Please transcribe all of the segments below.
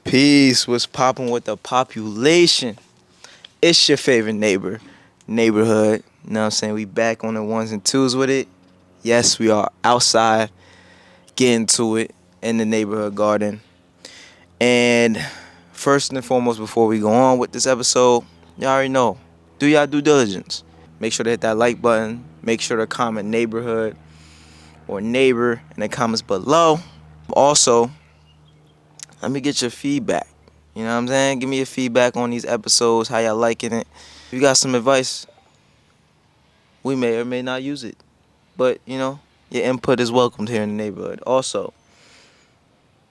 Peace. What's popping with the population? It's your favorite neighborhood. You know what I'm saying? We back on the ones and twos with it. Yes, we are outside getting to it in the neighborhood garden. And first and foremost, before we go on with this episode, y'all already know. Do y'all due diligence. Make sure to hit that like button. Make sure to comment neighborhood or neighbor in the comments below. Also, let me get your feedback. You know what I'm saying? Give me your feedback on these episodes, how y'all liking it. If you got some advice, we may or may not use it. But, your input is welcomed here in the neighborhood. Also,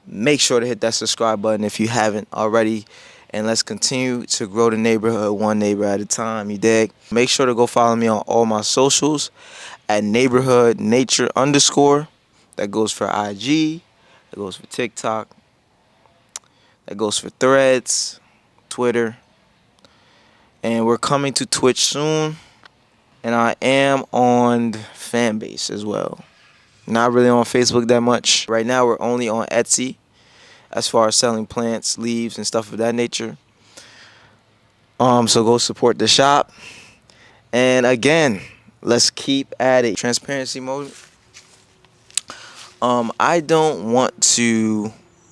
make sure to hit that subscribe button if you haven't already. And let's continue to grow the neighborhood one neighbor at a time, you dig? Make sure to go follow me on all my socials at NeighborHoodNature _. That goes for IG. That goes for TikTok. That goes for Threads, Twitter. And we're coming to Twitch soon. And I am on Fanbase as well. Not really on Facebook that much. Right now we're only on Etsy as far as selling plants, leaves, and stuff of that nature. So go support the shop. And again, let's keep at it. Transparency mode.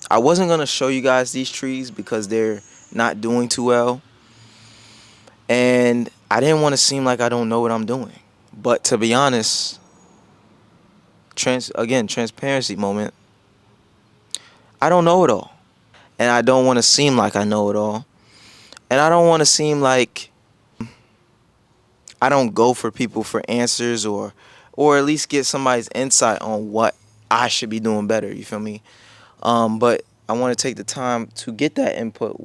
I wasn't gonna show you guys these trees because they're not doing too well. And I didn't want to seem like I don't know what I'm doing. But to be honest, transparency moment. I don't know it all. And I don't want to seem like I know it all. And I don't want to seem like I don't go for people for answers or at least get somebody's insight on what I should be doing better, you feel me? But I want to take the time to get that input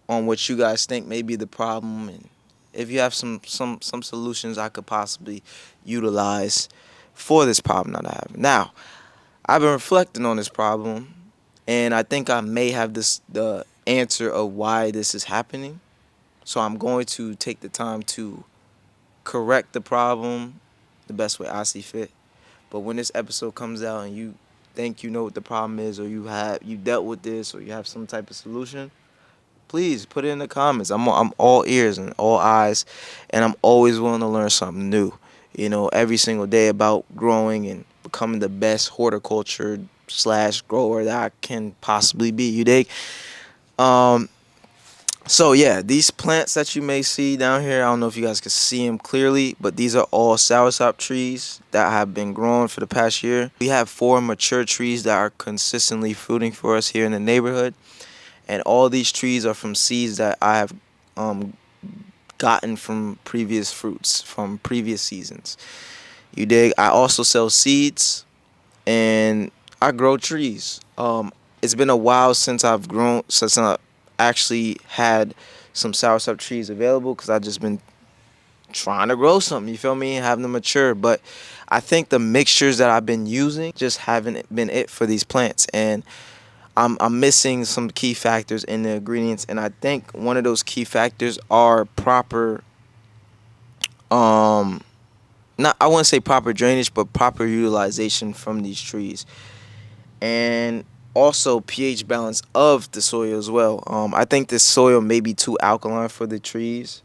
on what you guys think may be the problem, and if you have some solutions I could possibly utilize for this problem that I have. Now, I've been reflecting on this problem, and I think I may have the answer of why this is happening. So I'm going to take the time to correct the problem the best way I see fit. But when this episode comes out and you think you know what the problem is, or you dealt with this, or you have some type of solution, please put it in the comments. I'm all ears and all eyes, and I'm always willing to learn something new. Every single day about growing and becoming the best horticulture / grower that I can possibly be. You dig? So yeah, these plants that you may see down here, I don't know if you guys can see them clearly, but these are all soursop trees that have been growing for the past year. We have 4 mature trees that are consistently fruiting for us here in the neighborhood. And all these trees are from seeds that I have gotten from previous fruits, from previous seasons. You dig? I also sell seeds, and I grow trees. It's been a while since I actually had some soursop trees available because I've just been trying to grow something, you feel me, and having them mature. But I think the mixtures that I've been using just haven't been it for these plants, and I'm missing some key factors in the ingredients, and I think one of those key factors are proper not I wouldn't say proper drainage, but proper utilization from these trees. And also pH balance of the soil as well. I think the soil may be too alkaline for the trees.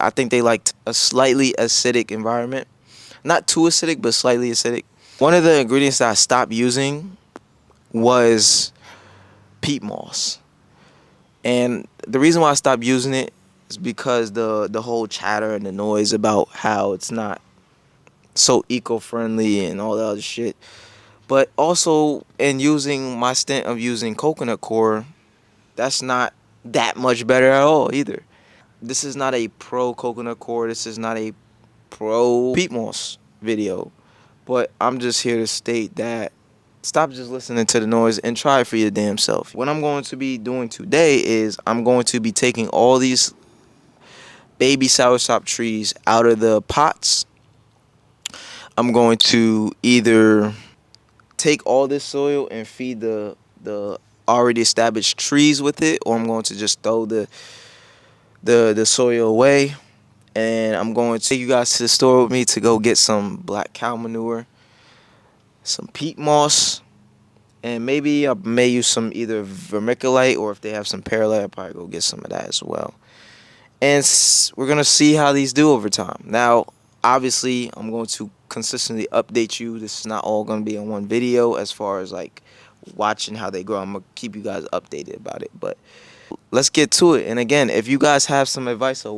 I think they like a slightly acidic environment. Not too acidic, but slightly acidic. One of the ingredients that I stopped using was peat moss. And the reason why I stopped using it is because the whole chatter and the noise about how it's not so eco-friendly and all that other shit. But also, in using my stint of using coconut coir, that's not that much better at all either. This is not a pro coconut coir. This is not a pro peat moss video. But I'm just here to state that stop just listening to the noise and try it for your damn self. What I'm going to be doing today is I'm going to be taking all these baby soursop trees out of the pots. I'm going to either take all this soil and feed the already established trees with it, or I'm going to just throw the soil away. And I'm going to take you guys to the store with me to go get some black cow manure, some peat moss, And maybe I may use some either vermiculite, or if they have some perlite, I'll probably go get some of that as well. And we're going to see how these do over time. Now, obviously, I'm going to consistently update you. This is not all going to be in one video as far as like watching how they grow. I'm going to keep you guys updated about it. But let's get to it. And again, if you guys have some advice of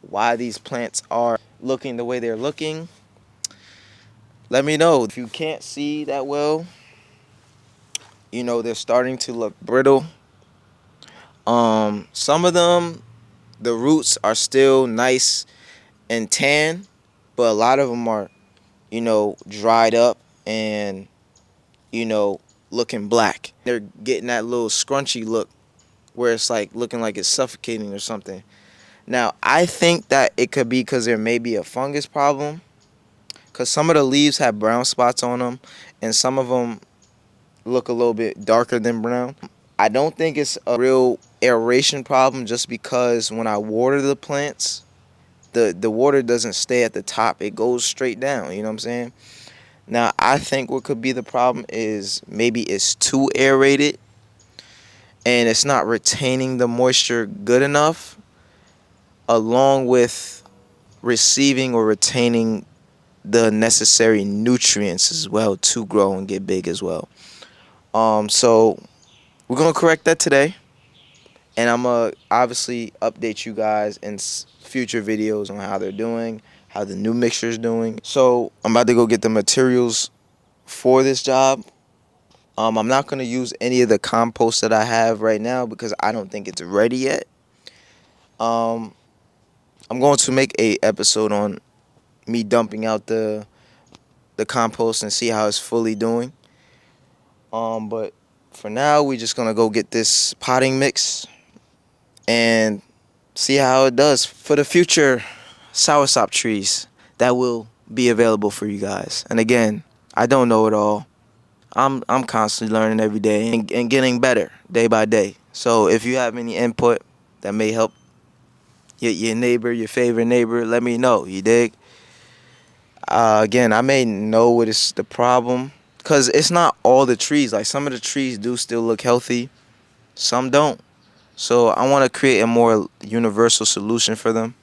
why these plants are looking the way they're looking, let me know. If you can't see that well, they're starting to look brittle. Some of them, the roots are still nice and tan, but a lot of them are, dried up and, looking black. They're getting that little scrunchy look where it's like looking like it's suffocating or something. Now, I think that it could be because there may be a fungus problem, because some of the leaves have brown spots on them and some of them look a little bit darker than brown. I don't think it's a real aeration problem, just because when I water the plants, the water doesn't stay at the top. It goes straight down, you know what I'm saying? Now, I think what could be the problem is maybe it's too aerated and it's not retaining the moisture good enough, along with receiving or retaining the necessary nutrients as well to grow and get big as well. So we're going to correct that today. And I'm going to obviously update you guys in future videos on how they're doing, how the new mixture is doing. So I'm about to go get the materials for this job. I'm not going to use any of the compost that I have right now because I don't think it's ready yet. I'm going to make a episode on me dumping out the compost and see how it's fully doing. But for now, we're just going to go get this potting mix and see how it does for the future soursop trees that will be available for you guys. And again, I don't know it all. I'm constantly learning every day and getting better day by day. So if you have any input that may help your neighbor, your favorite neighbor, let me know. You dig? Again, I may know what is the problem, because it's not all the trees. Like, some of the trees do still look healthy, some don't. So I want to create a more universal solution for them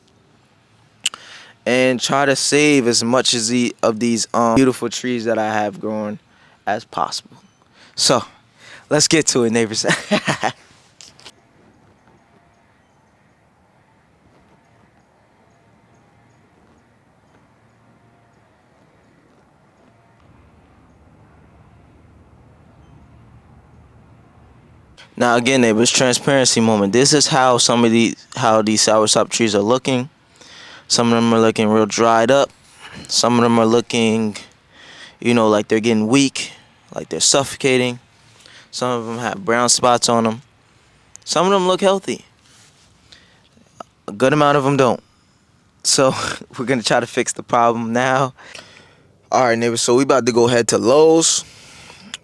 and try to save as much as of these beautiful trees that I have growing as possible. So let's get to it, neighbors. Now again, neighbors, transparency moment. This is how these soursop trees are looking. Some of them are looking real dried up. Some of them are looking, like they're getting weak, like they're suffocating. Some of them have brown spots on them. Some of them look healthy. A good amount of them don't. So we're going to try to fix the problem now. All right, neighbors, so we about to go head to Lowe's.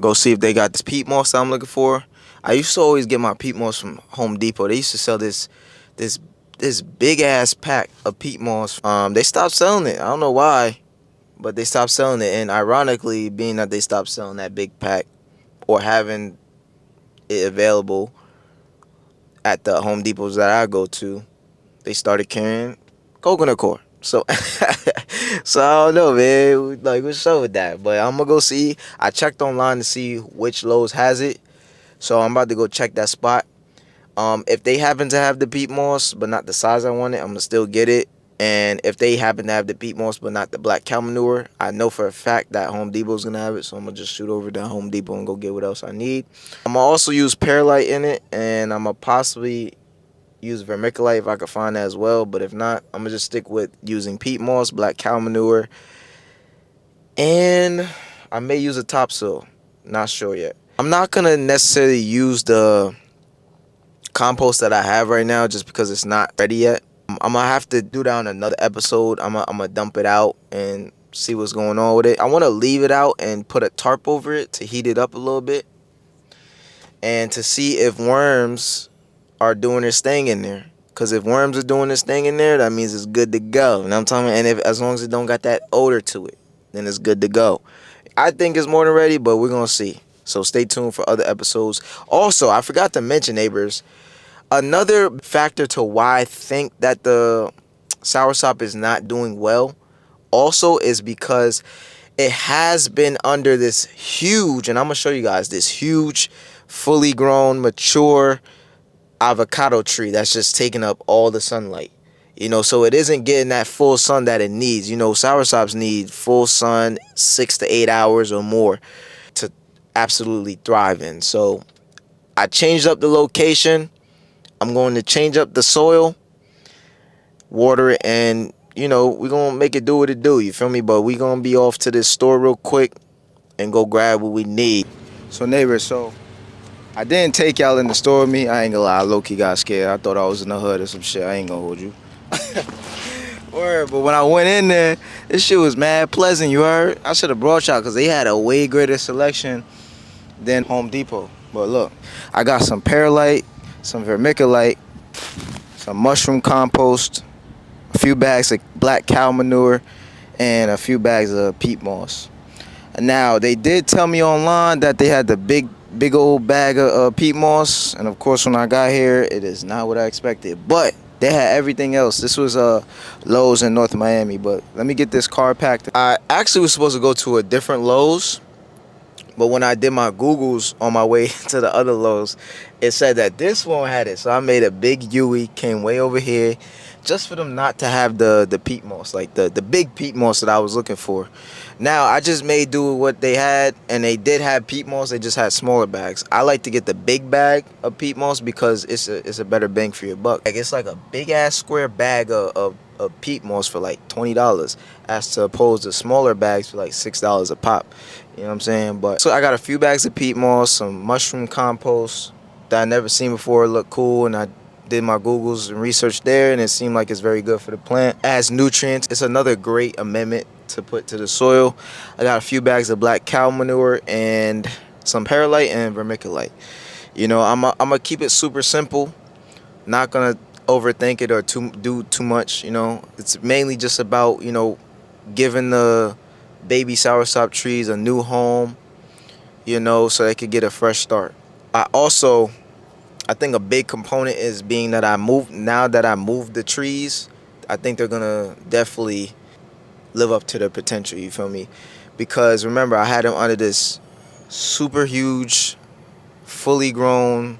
Go see if they got this peat moss that I'm looking for. I used to always get my peat moss from Home Depot. They used to sell this big ass pack of peat moss. They stopped selling it. I don't know why, but they stopped selling it. And ironically, being that they stopped selling that big pack or having it available at the Home Depots that I go to, they started carrying coconut coir. So so I don't know, man. Like, what's up with that? But I'm gonna go see. I checked online to see which Lowe's has it. So I'm about to go check that spot. If they happen to have the peat moss but not the size I wanted, I'm gonna still get it. And if they happen to have the peat moss but not the black cow manure, I know for a fact that Home Depot's gonna have it. So I'm gonna just shoot over to Home Depot and go get what else I need. I'm gonna also use perlite in it, and I'm gonna possibly use vermiculite if I could find that as well. But if not, I'm gonna just stick with using peat moss, black cow manure, and I may use a topsoil. Not sure yet. I'm not gonna necessarily use the compost that I have right now just because it's not ready yet. I'm gonna have to do that on another episode. I'm gonna dump it out and see what's going on with it. I want to leave it out and put a tarp over it to heat it up a little bit and to see if worms are doing their thing in there. Because if worms are doing this thing in there, that means it's good to go. You know what I'm talking about? And as long as it don't got that odor to it, then it's good to go. I think it's more than ready, but we're gonna see. So stay tuned for other episodes. Also, I forgot to mention, neighbors, another factor to why I think that the soursop is not doing well also is because it has been under this huge, and I'm gonna show you guys this huge, fully grown, mature avocado tree that's just taking up all the sunlight. So it isn't getting that full sun that it needs. Soursops need full sun, 6 to 8 hours or more to absolutely thrive in. So I changed up the location. I'm going to change up the soil, water it, and we're gonna make it do what it do. You feel me? But we gonna be off to this store real quick and go grab what we need. So neighbors, I didn't take y'all in the store with me. I ain't gonna lie, I low-key got scared. I thought I was in the hood or some shit. I ain't gonna hold you. Word, but when I went in there, this shit was mad pleasant, you heard? I should have brought y'all because they had a way greater selection than Home Depot. But look, I got some perlite, some vermiculite, some mushroom compost, a few bags of black cow manure, and a few bags of peat moss. Now, they did tell me online that they had the big old bag of peat moss, and of course when I got here it is not what I expected, but they had everything else. This was Lowe's in North Miami, but let me get this car packed. I actually was supposed to go to a different Lowe's, but when I did my Googles on my way to the other Lowe's, it said that this one had it. So I made a big U-E, came way over here, just for them not to have the peat moss, like the big peat moss that I was looking for. Now, I just made do with what they had, and they did have peat moss. They just had smaller bags. I like to get the big bag of peat moss because it's a better bang for your buck. Like, it's like a big-ass square bag of peat moss for like $20 as to opposed to smaller bags for like $6 a pop. You know what I'm saying? But so I got a few bags of peat moss, some mushroom compost that I never seen before. It looked cool, and I did my Googles and research there, and it seemed like it's very good for the plant. Adds nutrients. It's another great amendment to put to the soil. I got a few bags of black cow manure and some perlite and vermiculite. I'm gonna keep it super simple. Not gonna overthink it or do too much. It's mainly just about giving the baby soursop trees a new home. So they could get a fresh start. I think a big component is being that now that I moved the trees, I think they're gonna definitely live up to their potential, you feel me? Because remember, I had them under this super huge, fully grown,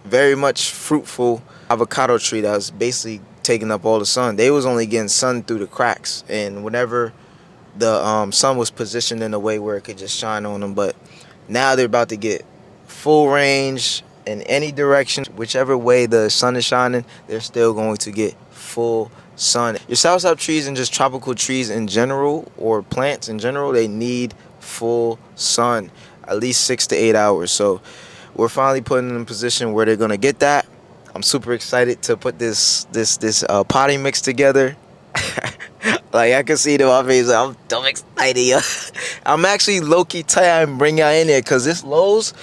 very much fruitful avocado tree that was basically taking up all the sun. They was only getting sun through the cracks, and whenever the sun was positioned in a way where it could just shine on them. But now they're about to get full range in any direction. Whichever way the sun is shining, they're still going to get full sun. Your soursop trees and just tropical trees in general, or plants in general, they need full sun, at least 6 to 8 hours. So we're finally putting them in a position where they're gonna get that. I'm super excited to put this potting mix together. Like, I can see it in my face. Like, I'm dumb excited, yo. I'm actually low-key tired and bring y'all in there because this Lowe's,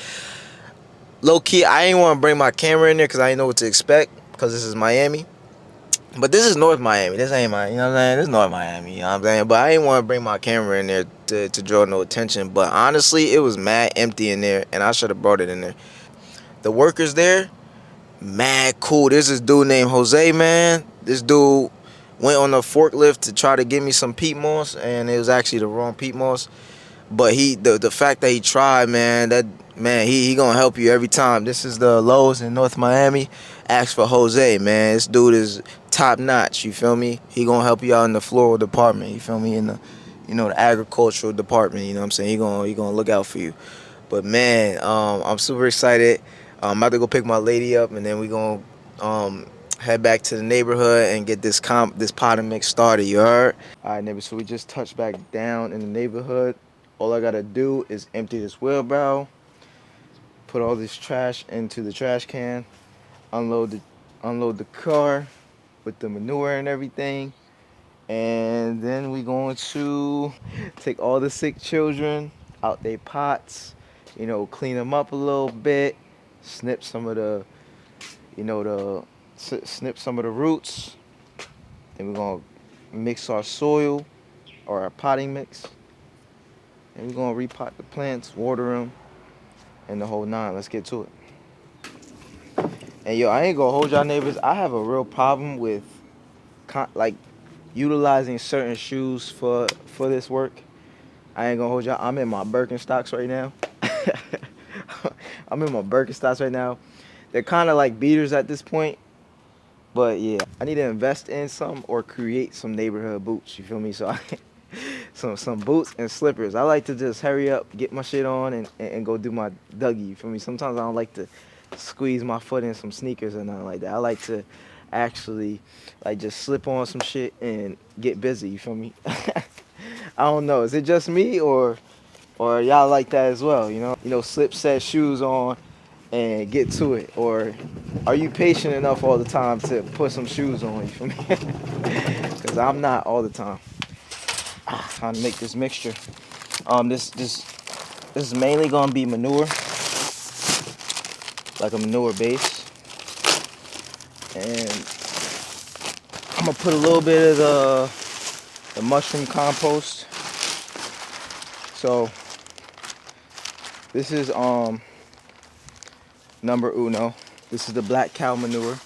low-key, I ain't want to bring my camera in there because I didn't know what to expect because this is Miami. But this is North Miami. This ain't my, you know what I'm saying? This is North Miami, you know what I'm saying? But I didn't want to bring my camera in there to draw no attention. But honestly, it was mad empty in there, and I should have brought it in there. The workers there, mad cool. There's this dude named Jose, man. This dude went on a forklift to try to get me some peat moss, and it was actually the wrong peat moss. But the fact that he tried, he gonna help you every time. This is the Lowe's in North Miami. Ask for Jose, man. This dude is top notch. You feel me? He gonna help you out in the floral department. You feel me? In the the agricultural department. You know what I'm saying? He gonna look out for you. But man, I'm super excited. I'm about to go pick my lady up, and then we gonna head back to the neighborhood and get this potting mix started. You heard? All right, neighbor. So we just touched back down in the neighborhood. All I gotta do is empty this wheelbarrow, put all this trash into the trash can, unload the car with the manure and everything, and then we going to take all the sick children out their pots, clean them up a little bit, snip some of the roots. Then we're gonna mix our soil or our potting mix. And we're gonna repot the plants, water them, and the whole nine. Let's get to it. And yo, I ain't gonna hold y'all neighbors. I have a real problem with like utilizing certain shoes for this work. I ain't gonna hold y'all. I'm in my Birkenstocks right now. I'm in my Birkenstocks right now. They're kind of like beaters at this point. But yeah, I need to invest in some or create some neighborhood boots. You feel me? So some boots and slippers. I like to just hurry up, get my shit on, and go do my Dougie. You feel me? Sometimes I don't like to squeeze my foot in some sneakers or nothing like that. I like to actually like just slip on some shit and get busy. You feel me? I don't know. Is it just me or y'all like that as well? You know, slip set shoes on and get to it, or are you patient enough all the time to put some shoes on? You feel me? Because I'm not all the time. Trying to make this mixture. This is mainly gonna be manure, like a manure base, and I'm gonna put a little bit of the mushroom compost. So this is number uno. This is the black cow manure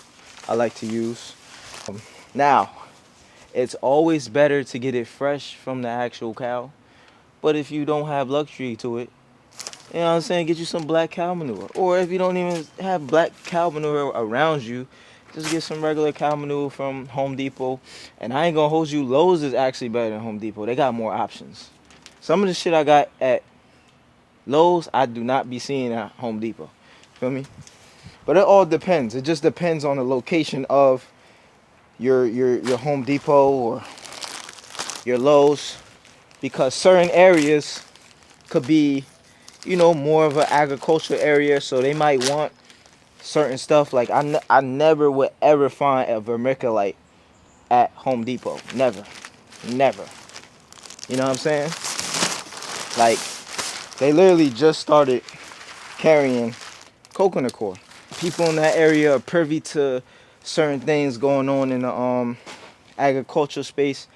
I like to use. Now, it's always better to get it fresh from the actual cow. But if you don't have luxury to it, you know what I'm saying, get you some black cow manure. Or if you don't even have black cow manure around you, just get some regular cow manure from Home Depot. And I ain't gonna hold you, Lowe's is actually better than Home Depot. They got more options. Some of the shit I got at Lowe's, I do not be seeing at Home Depot. Feel me? But it all depends. It just depends on the location of your Home Depot or your Lowe's, because certain areas could be, you know, more of an agricultural area, so they might want certain stuff. Like I never would ever find a vermiculite at Home Depot. Never. You know what I'm saying? Like, they literally just started carrying coconut coir. People in that area are privy to certain things going on in the agricultural space,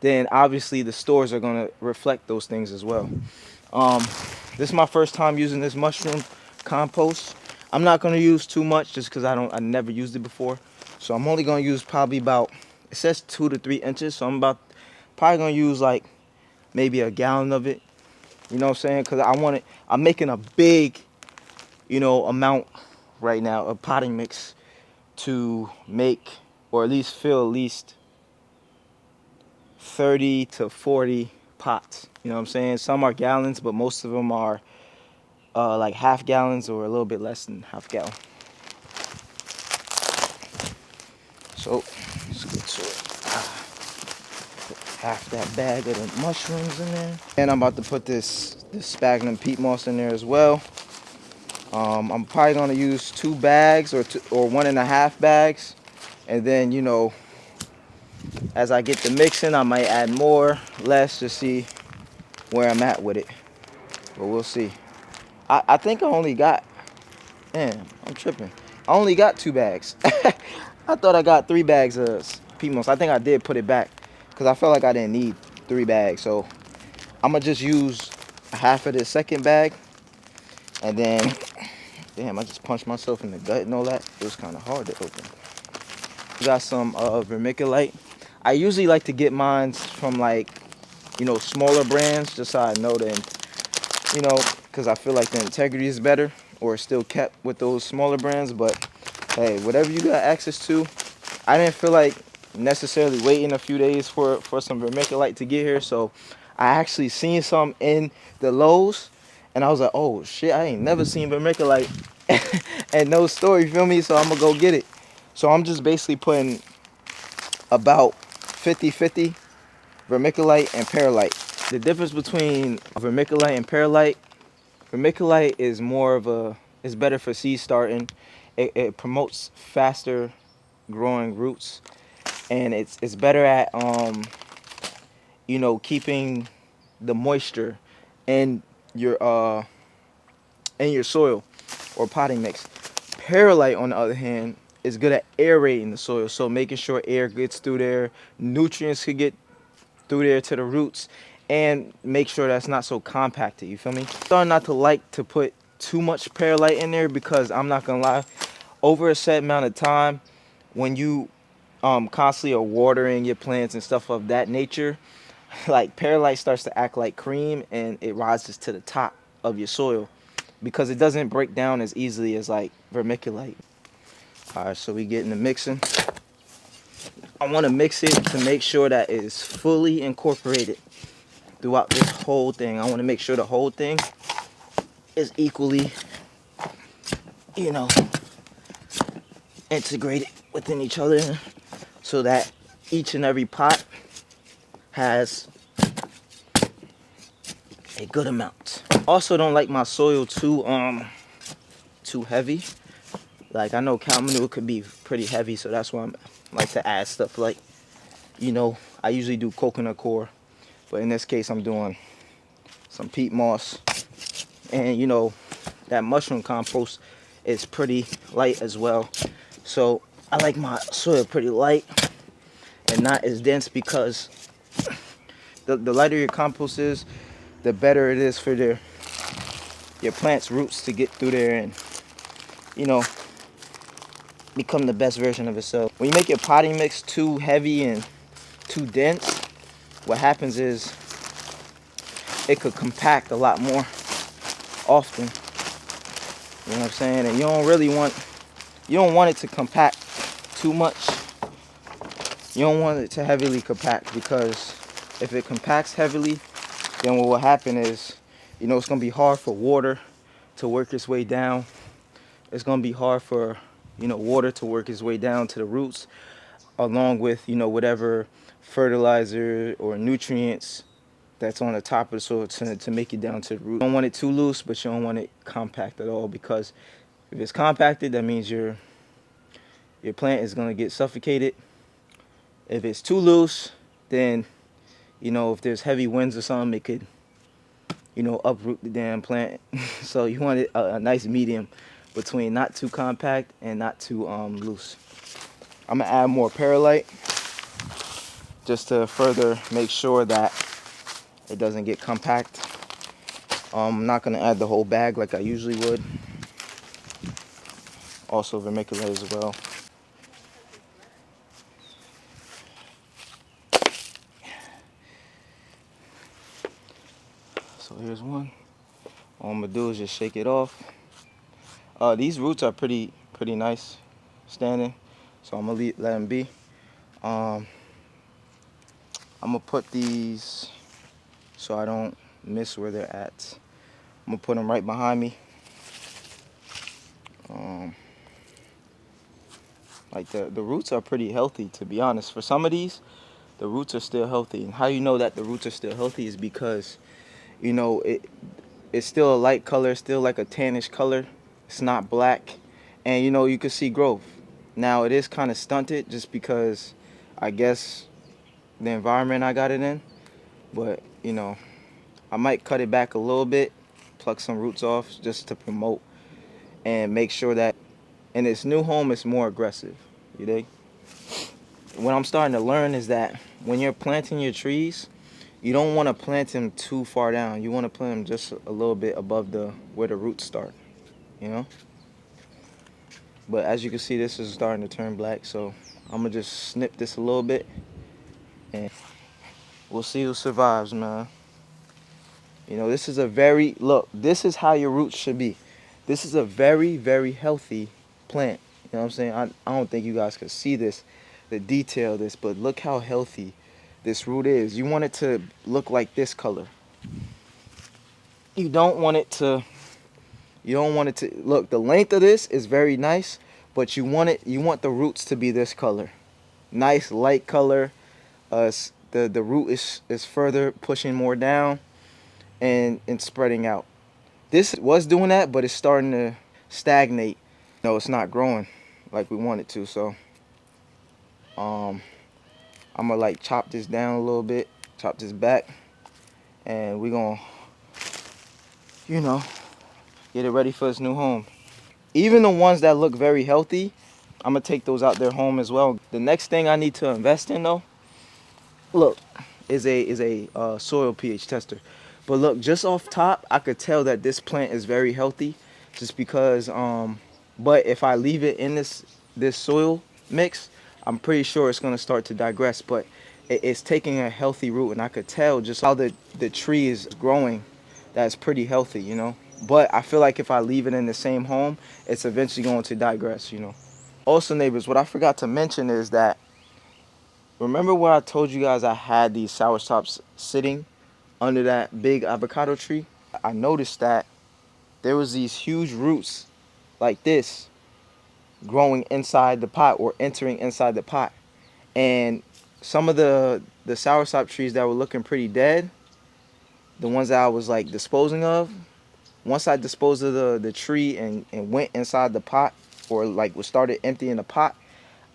then obviously the stores are gonna reflect those things as well. This is my first time using this mushroom compost. I'm not gonna use too much just because I never used it before. So I'm only gonna use probably about, it says 2 to 3 inches. So I'm probably gonna use like maybe a gallon of it. You know what I'm saying? Because I'm making a big, you know, amount right now of potting mix to make, or at least fill at least 30 to 40 pots. You know what I'm saying? Some are gallons, but most of them are like half gallons or a little bit less than half gallon. So let's get to it. Put half that bag of the mushrooms in there, and I'm about to put this sphagnum peat moss in there as well. I'm probably gonna use 2 bags or 1.5 bags, and then, you know, as I get the mixing, I might add more, less, to see where I'm at with it. But we'll see. I think I only got, man, I'm tripping. I only got 2 bags. I thought I got 3 bags of peat moss. I think I did put it back because I felt like I didn't need 3 bags. So I'm gonna just use half of the second bag, and then, damn, I just punched myself in the gut and all that. It was kind of hard to open. Got some vermiculite. I usually like to get mine from, like, you know, smaller brands, just so I know that, you know, because I feel like the integrity is better, or it's still kept with those smaller brands. But hey, whatever you got access to. I didn't feel like necessarily waiting a few days for some vermiculite to get here, so I actually seen some in the Lowe's, and I was like, oh shit, I ain't never seen vermiculite at no store, you feel me? So I'm gonna go get it. So I'm just basically putting about 50-50 vermiculite and perlite. The difference between vermiculite and vermiculite is more of it's better for seed starting. It promotes faster growing roots, and it's better at you know, keeping the moisture in your soil or potting mix. Perlite, on the other hand, is good at aerating the soil, so making sure air gets through there, nutrients could get through there to the roots, and make sure that's not so compacted, you feel me? Starting not to like to put too much perlite in there, because I'm not gonna lie, over a set amount of time, when you constantly are watering your plants and stuff of that nature, like perlite starts to act like cream and it rises to the top of your soil because it doesn't break down as easily as like vermiculite. All right, so we get in the mixing. I want to mix it to make sure that it is fully incorporated throughout this whole thing. I want to make sure the whole thing is equally, you know, integrated within each other, so that each and every pot has a good amount. Also, don't like my soil too heavy. Like, I know cow manure could be pretty heavy, so that's why I like to add stuff like, you know, I usually do coconut coir, but in this case I'm doing some peat moss, and you know, that mushroom compost is pretty light as well. So I like my soil pretty light and not as dense, because the lighter your compost is, the better it is for your plant's roots to get through there and, you know, become the best version of itself. When you make your potting mix too heavy and too dense, what happens is it could compact a lot more often. You know what I'm saying? And you don't want it to compact too much. You don't want it to heavily compact, because if it compacts heavily, then what will happen is, you know, it's going to be hard for water to work its way down. It's going to be hard for, you know, water to work its way down to the roots, along with, you know, whatever fertilizer or nutrients that's on the top of the soil to make it down to the root. You don't want it too loose, but you don't want it compact at all, because if it's compacted, that means your plant is going to get suffocated. If it's too loose, then, you know, if there's heavy winds or something, it could, you know, uproot the damn plant. So you want it a nice medium between not too compact and not too loose. I'm gonna add more perlite just to further make sure that it doesn't get compact. I'm not gonna add the whole bag like I usually would. Also vermiculite as well. So here's one. All I'm gonna do is just shake it off. These roots are pretty nice standing, so I'm gonna let them be. I'm gonna put these so I don't miss where they're at. I'm gonna put them right behind me. Like the roots are pretty healthy, to be honest. For some of these, the roots are still healthy. And how you know that the roots are still healthy is because, you know, it's still a light color, still like a tannish color. It's not black, and you know, you can see growth. Now it is kind of stunted just because, I guess, the environment I got it in. But you know, I might cut it back a little bit, pluck some roots off just to promote and make sure that in its new home it's more aggressive. You dig? What I'm starting to learn is that when you're planting your trees, you don't want to plant them too far down. You want to plant them just a little bit above where the roots start, you know? But as you can see, this is starting to turn black, so I'm gonna just snip this a little bit and we'll see who survives, man. You know, this is this is how your roots should be. This is a very healthy plant. You know what I'm saying? I don't think you guys can see this, the detail of this, but look how healthy this root is. You want it to look like this color. You don't want it to look, the length of this is very nice, but you want the roots to be this color. Nice light color. The root is further pushing more down and spreading out. This was doing that, but it's starting to stagnate. No, it's not growing like we want it to, so I'm gonna like chop this down a little bit, chop this back, and we're gonna, you know, get it ready for its new home. Even the ones that look very healthy, I'm gonna take those out their home as well. The next thing I need to invest in though, look, is a soil pH tester. But look, just off top, I could tell that this plant is very healthy, just because. But if I leave it in this soil mix, I'm pretty sure it's gonna start to digress. But it's taking a healthy root, and I could tell just how the tree is growing. That's pretty healthy, you know. But I feel like if I leave it in the same home, it's eventually going to digress, you know. Also, neighbors, what I forgot to mention is that, remember where I told you guys I had these soursops sitting under that big avocado tree? I noticed that there was these huge roots like this growing inside the pot or entering inside the pot. And some of the soursop trees that were looking pretty dead, the ones that I was like disposing of, once I disposed of the tree and went inside the pot, or like was started emptying the pot,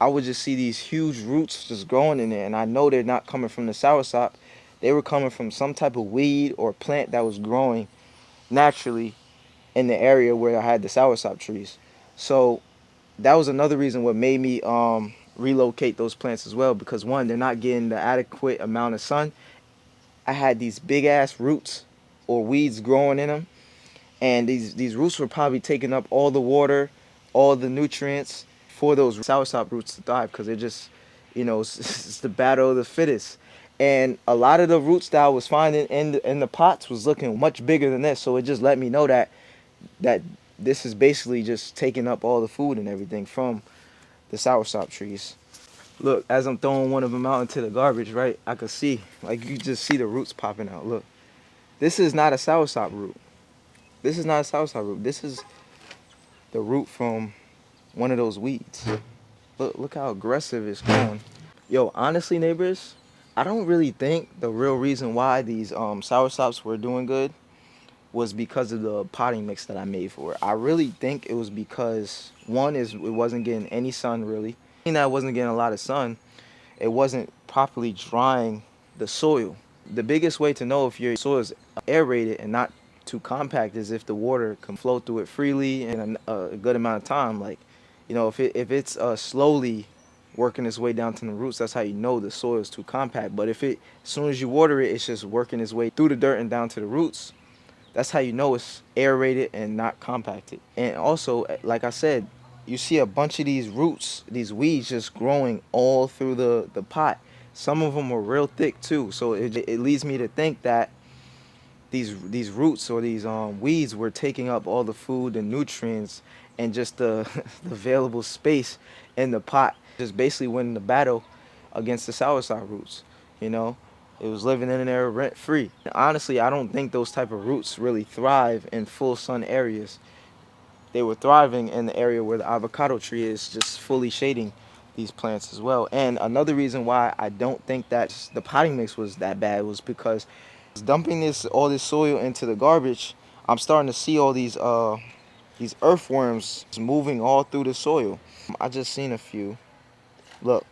I would just see these huge roots just growing in there. And I know they're not coming from the soursop. They were coming from some type of weed or plant that was growing naturally in the area where I had the soursop trees. So that was another reason what made me relocate those plants as well, because one, they're not getting the adequate amount of sun. I had these big ass roots or weeds growing in them, and these roots were probably taking up all the water, all the nutrients for those soursop roots to thrive, because they're just, it's the battle of the fittest. And a lot of the roots that I was finding in the pots was looking much bigger than this, so it just let me know that this is basically just taking up all the food and everything from the soursop trees. Look, as I'm throwing one of them out into the garbage, right, I could see, like, you just see the roots popping out. Look, this is not a soursop root. This is not a soursop root. This is the root from one of those weeds. Look how aggressive it's going. Yo, honestly, neighbors, I don't really think the real reason why these soursops were doing good was because of the potting mix that I made for it. I really think it was because, one is it wasn't getting any sun really. Being that it wasn't getting a lot of sun, it wasn't properly drying the soil. The biggest way to know if your soil is aerated and not too compact is if the water can flow through it freely in a good amount of time. Like, if it's slowly working its way down to the roots, that's how you know the soil is too compact. But if as soon as you water it, it's just working its way through the dirt and down to the roots, that's how you know it's aerated and not compacted. And also, like I said, you see a bunch of these roots, these weeds just growing all through the pot. Some of them are real thick too. So it leads me to think that these roots or these weeds were taking up all the food and nutrients and just the, the available space in the pot. Just basically winning the battle against the soursop roots, you know. It was living in there rent free. Honestly, I don't think those type of roots really thrive in full sun areas. They were thriving in the area where the avocado tree is, just fully shading these plants as well. And another reason why I don't think that the potting mix was that bad was because dumping all this soil into the garbage, I'm starting to see all these earthworms moving all through the soil. I just seen a few. Look,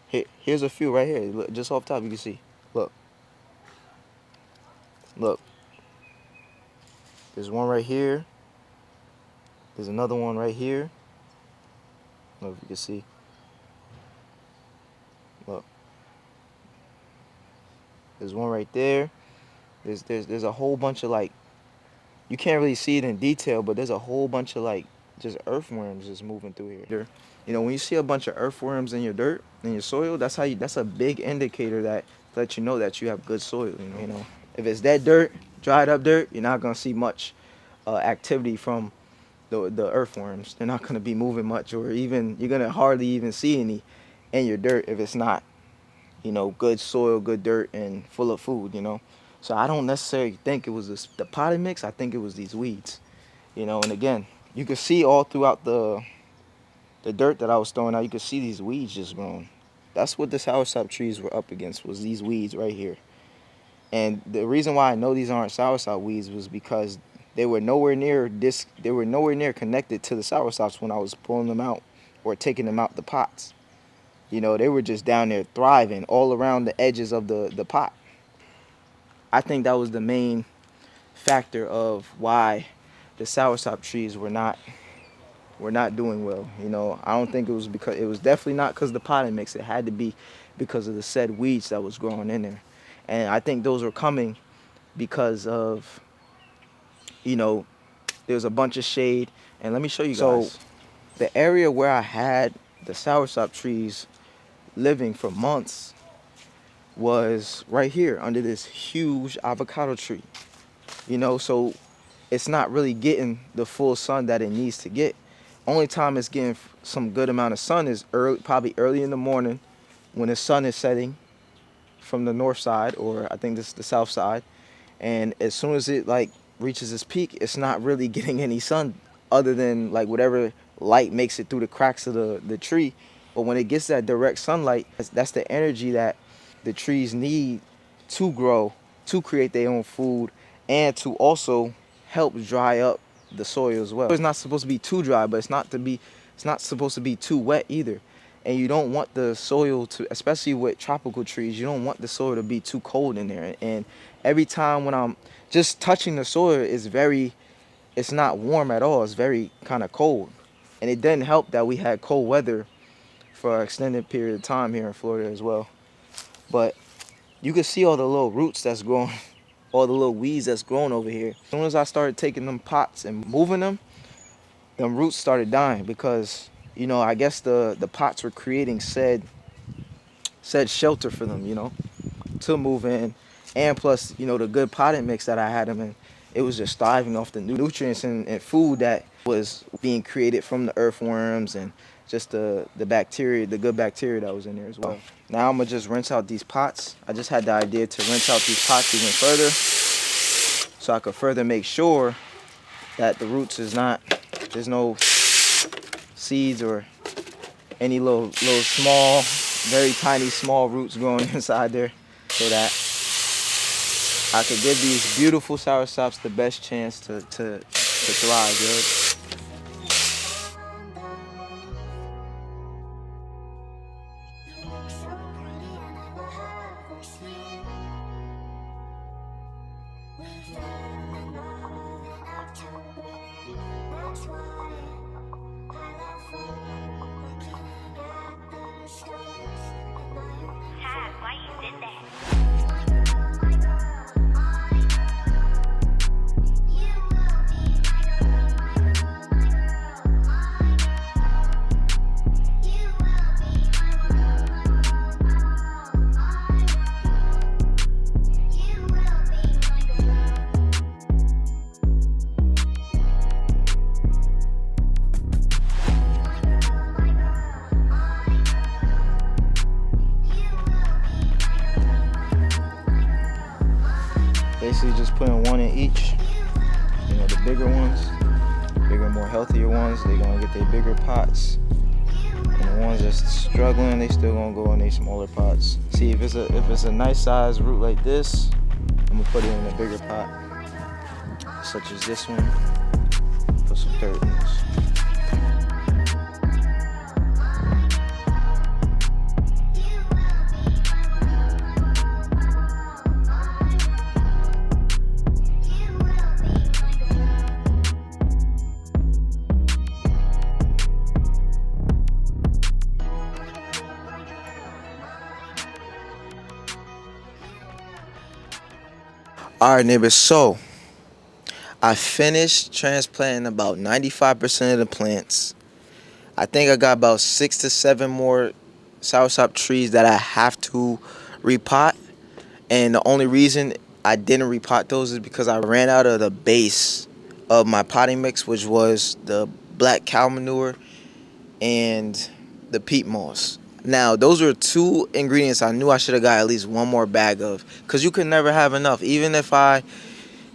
here's a few right here. Look, just off top you can see. Look, look. There's one right here. There's another one right here. I don't know if you can see. Look. There's one right there. There's a whole bunch of, like, you can't really see it in detail, but there's a whole bunch of, like, just earthworms just moving through here. When you see a bunch of earthworms in your dirt, in your soil, that's a big indicator that lets you know that you have good soil, you know. If it's dead dirt, dried up dirt, you're not gonna see much activity from the earthworms. They're not gonna be moving much, or even you're gonna hardly even see any in your dirt if it's not, good soil, good dirt, and full of food, So I don't necessarily think it was the potting mix. I think it was these weeds, And again, you can see all throughout the dirt that I was throwing out, you could see these weeds just growing. That's what the soursop trees were up against, was these weeds right here. And the reason why I know these aren't soursop weeds was because they were nowhere near connected to the soursops when I was pulling them out or taking them out the pots. They were just down there thriving all around the edges of the pot. I think that was the main factor of why the soursop trees were not were not doing well. You know, I don't think it was because, it was definitely not because of the potting mix. It had to be because of the said weeds that was growing in there. And I think those were coming because of, you know, there was a bunch of shade. And let me show you guys. So the area where I had the soursop trees living for months was right here under this huge avocado tree. You know, so it's not really getting the full sun that it needs to get. Only time it's getting some good amount of sun is probably early in the morning when the sun is setting from the north side, or I think this is the south side. And as soon as it like reaches its peak, it's not really getting any sun other than like whatever light makes it through the cracks of the tree. But when it gets that direct sunlight, that's the energy that the trees need to grow, to create their own food, and to also help dry up the soil as well. It's not supposed to be too dry, but it's not supposed to be too wet either. And you don't want the soil to, especially with tropical trees, you don't want the soil to be too cold in there. And every time when I'm just touching the soil, it's not warm at all. It's very kind of cold. And it didn't help that we had cold weather for an extended period of time here in Florida as well. But you can see all the little roots that's growing, all the little weeds that's growing over here. As soon as I started taking them pots and moving them roots started dying because, you know, I guess the pots were creating said shelter for them, you know, to move in. And plus, you know, the good potting mix that I had them in, it was just thriving off the nutrients and food that was being created from the earthworms and just the bacteria, the good bacteria that was in there as well. Now I'm gonna just rinse out these pots. I just had the idea to rinse out these pots even further so I could further make sure that the roots there's no seeds or any little small, very tiny small roots growing inside there, so that I could give these beautiful soursops the best chance to thrive, yo. Basically just putting one in each. You know, the bigger ones, more healthier ones, they're gonna get their bigger pots. And the ones that's struggling, they still gonna go in their smaller pots. See, if it's a nice size root like this, I'm gonna put it in a bigger pot, such as this one. Put some dirt in this. All right, neighbors, so I finished transplanting about 95% of the plants. I think I got about 6 to 7 more soursop trees that I have to repot. And the only reason I didn't repot those is because I ran out of the base of my potting mix, which was the black cow manure and the peat moss. Now, those were 2 ingredients I knew I should have got at least 1 more bag of, because you can never have enough. Even if I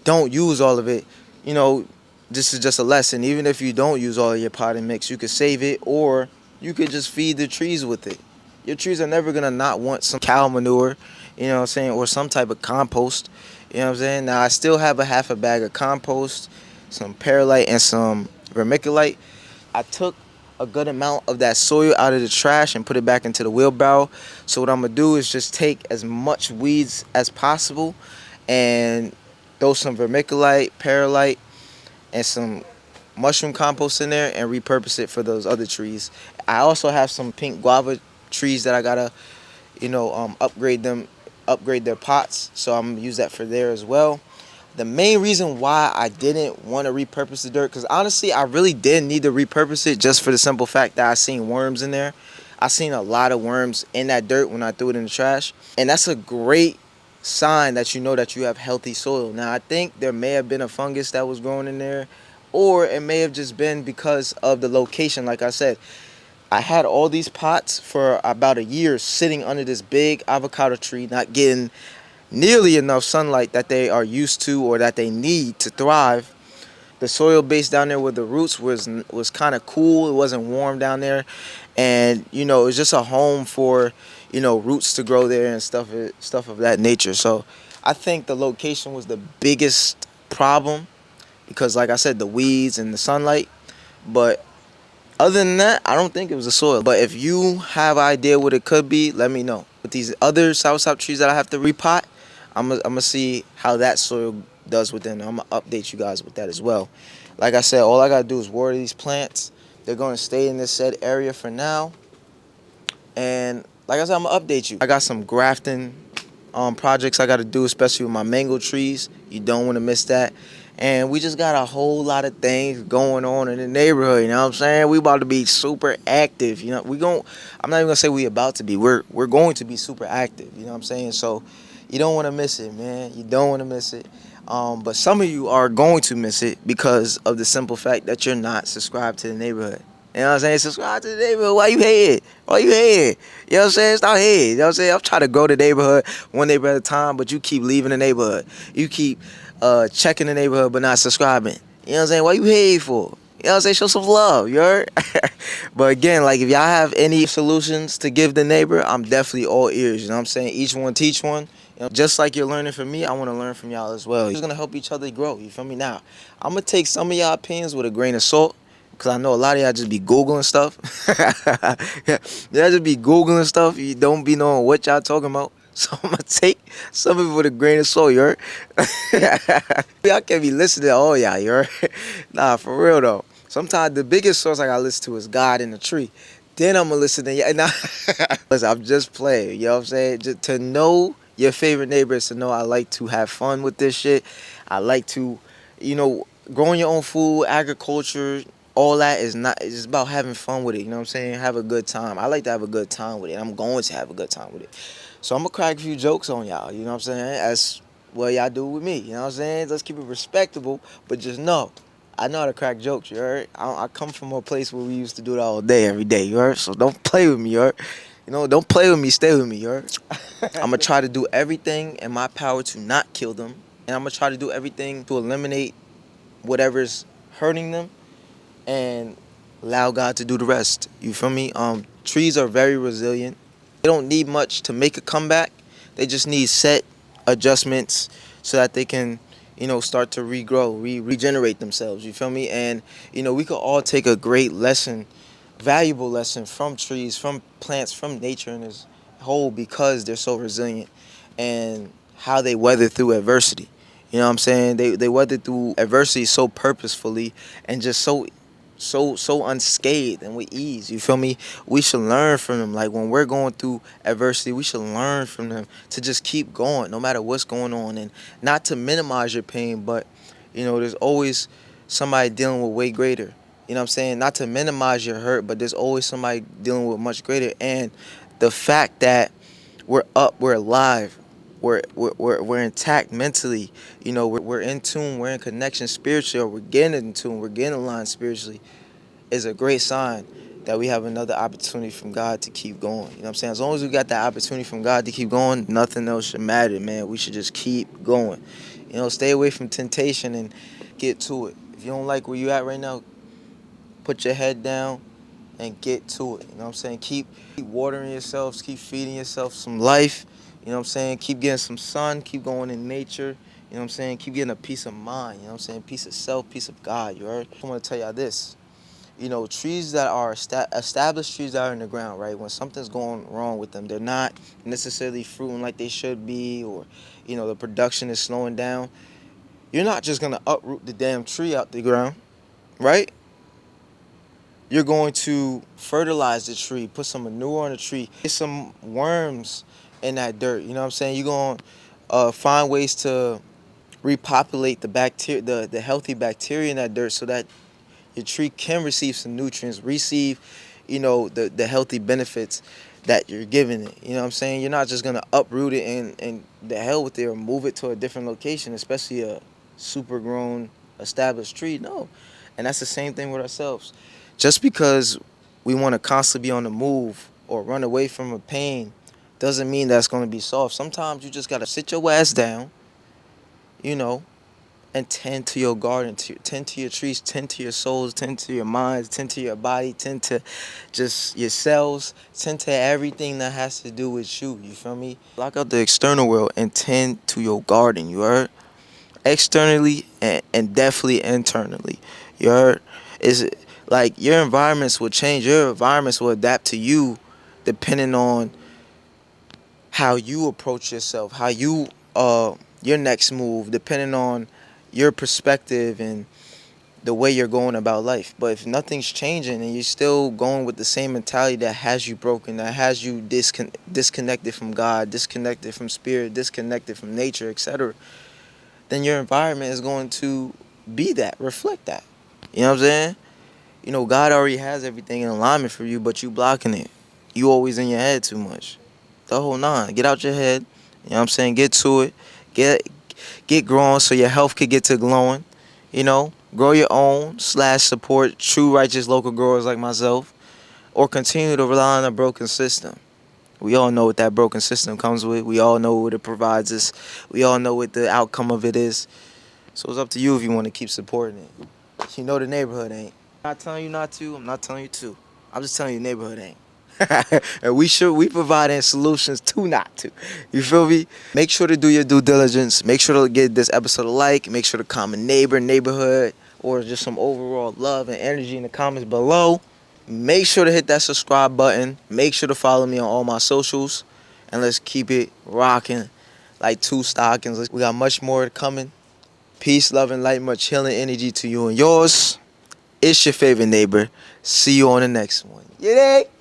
don't use all of it, you know, this is just a lesson. Even if you don't use all of your potting mix, you could save it, or you could just feed the trees with it. Your trees are never going to not want some cow manure, you know what I'm saying, or some type of compost, you know what I'm saying. Now, I still have a half a bag of compost, some perlite, and some vermiculite. I took a good amount of that soil out of the trash and put it back into the wheelbarrow. So what I'm gonna do is just take as much weeds as possible and throw some vermiculite, perlite, and some mushroom compost in there and repurpose it for those other trees. I also have some pink guava trees that I gotta, upgrade their pots. So I'm gonna use that for there as well. The main reason why I didn't want to repurpose the dirt, because honestly, I really didn't need to repurpose it just for the simple fact that I seen worms in there. I seen a lot of worms in that dirt when I threw it in the trash. And that's a great sign that you know that you have healthy soil. Now, I think there may have been a fungus that was growing in there, or it may have just been because of the location. Like I said, I had all these pots for about a year sitting under this big avocado tree, not getting nearly enough sunlight that they are used to or that they need to thrive. The soil base down there with the roots was kind of cool. It wasn't warm down there, and it was just a home for roots to grow there and stuff of that nature. So I think the location was the biggest problem because, like I said, the weeds and the sunlight. But other than that, I don't think it was the soil. But if you have an idea what it could be, let me know. With these other soursop trees that I have to repot, I'm gonna see how that soil does within. I'm gonna update you guys with that as well. Like I said, all I gotta do is water these plants. They're gonna stay in this said area for now. And like I said, I'm gonna update you. I got some grafting projects I got to do, especially with my mango trees. You don't want to miss that. And we just got a whole lot of things going on in the neighborhood. You know what I'm saying? We about to be super active. I'm not even gonna say we about to be. We're going to be super active. You know what I'm saying? So you don't want to miss it, man. You don't want to miss it. But some of you are going to miss it because of the simple fact that you're not subscribed to the neighborhood. You know what I'm saying? Subscribe to the neighborhood. Why you hating? Why you hating? You know what I'm saying? Stop hating. You know what I'm saying? I'm trying to grow the neighborhood one neighborhood at a time, but you keep leaving the neighborhood. You keep checking the neighborhood but not subscribing. You know what I'm saying? Why you hating for? You know what I'm saying? Show some love, you heard? But again, like if y'all have any solutions to give the neighbor, I'm definitely all ears. You know what I'm saying? Each one teach one. Just like you're learning from me, I want to learn from y'all as well. We're just going to help each other grow. You feel me? Now, I'm going to take some of y'all opinions with a grain of salt. Because I know a lot of y'all just be Googling stuff. Y'all just be Googling stuff. You don't be knowing what y'all talking about. So I'm going to take some of it with a grain of salt, you heard? Y'all can't be listening to all y'all, you heard? Nah, for real, though. Sometimes the biggest source I got to listen to is God in the tree. Then I'm going to listen to y'all. Nah. Listen, I'm just playing, you know what I'm saying? Just to know your favorite neighbor is to know I like to have fun with this shit. I like to, growing your own food, agriculture, all that is not, it's just about having fun with it, you know what I'm saying? Have a good time. I like to have a good time with it. I'm going to have a good time with it. So I'm gonna crack a few jokes on y'all, you know what I'm saying? As well y'all do with me, you know what I'm saying? Let's keep it respectable, but just know I know how to crack jokes, you heard? I come from a place where we used to do it all day, every day, you heard? So don't play with me, you heard? Don't play with me, stay with me, you heard? I'm gonna try to do everything in my power to not kill them, and I'm gonna try to do everything to eliminate whatever's hurting them and allow God to do the rest. You feel me? Trees are very resilient. They don't need much to make a comeback. They just need set adjustments so that they can, start to regrow, regenerate themselves. You feel me? And we could all take a great lesson, valuable lesson from trees, from plants, from nature in as whole because they're so resilient and how they weather through adversity. You know what I'm saying? They weather through adversity so purposefully and just so unscathed and with ease. You feel me? We should learn from them. Like when we're going through adversity, we should learn from them to just keep going no matter what's going on, and not to minimize your pain, but there's always somebody dealing with way greater. You know what I'm saying? Not to minimize your hurt, but there's always somebody dealing with much greater. And the fact that we're up, we're alive, we're intact mentally, we're in tune, we're in connection spiritually, or we're getting in tune, we're getting aligned spiritually, is a great sign that we have another opportunity from God to keep going. You know what I'm saying? As long as we got that opportunity from God to keep going, nothing else should matter, man. We should just keep going. Stay away from temptation and get to it. If you don't like where you at right now, put your head down and get to it. You know what I'm saying? Keep watering yourselves, keep feeding yourself some life. You know what I'm saying? Keep getting some sun, keep going in nature. You know what I'm saying? Keep getting a peace of mind. You know what I'm saying? Peace of self, peace of God. You heard? I want to tell y'all this. Trees that are established trees that are in the ground, right? When something's going wrong with them, they're not necessarily fruiting like they should be, or, the production is slowing down. You're not just going to uproot the damn tree out the ground. right? You're going to fertilize the tree, put some manure on the tree, get some worms in that dirt. You know what I'm saying? You're going to find ways to repopulate the bacteria, the healthy bacteria in that dirt, so that your tree can receive some nutrients, receive, the healthy benefits that you're giving it. You know what I'm saying? You're not just gonna uproot it and the hell with it or move it to a different location, especially a super grown established tree. No. And that's the same thing with ourselves. Just because we want to constantly be on the move or run away from a pain doesn't mean that's going to be solved. Sometimes you just got to sit your ass down, you know, and tend to your garden, tend to your trees, tend to your souls, tend to your minds, tend to your body, tend to just your cells, tend to everything that has to do with you. You feel me? Block out the external world and tend to your garden. You heard? Externally and definitely internally. You heard? Is like your environments will change. Your environments will adapt to you, depending on how you approach yourself, how you your next move, depending on your perspective and the way you're going about life. But if nothing's changing and you're still going with the same mentality that has you broken, that has you disconnected from God, disconnected from spirit, disconnected from nature, etc., then your environment is going to be that, reflect that. You know what I'm saying? God already has everything in alignment for you, but you blocking it. You always in your head too much. The whole nine. Get out your head. You know what I'm saying? Get to it. Get growing so your health could get to glowing. Grow your own / support true righteous local growers like myself, or continue to rely on a broken system. We all know what that broken system comes with. We all know what it provides us. We all know what the outcome of it is. So it's up to you if you want to keep supporting it. You know the neighborhood ain't. I'm not telling you not to. I'm not telling you to. I'm just telling you the neighborhood ain't. And we providing solutions to not to. You feel me? Make sure to do your due diligence. Make sure to give this episode a like. Make sure to comment neighborhood, or just some overall love and energy in the comments below. Make sure to hit that subscribe button. Make sure to follow me on all my socials. And let's keep it rocking like two stockings. We got much more coming. Peace, love, and light. Much healing energy to you and yours. It's your favorite neighbor. See you on the next one. Yeah.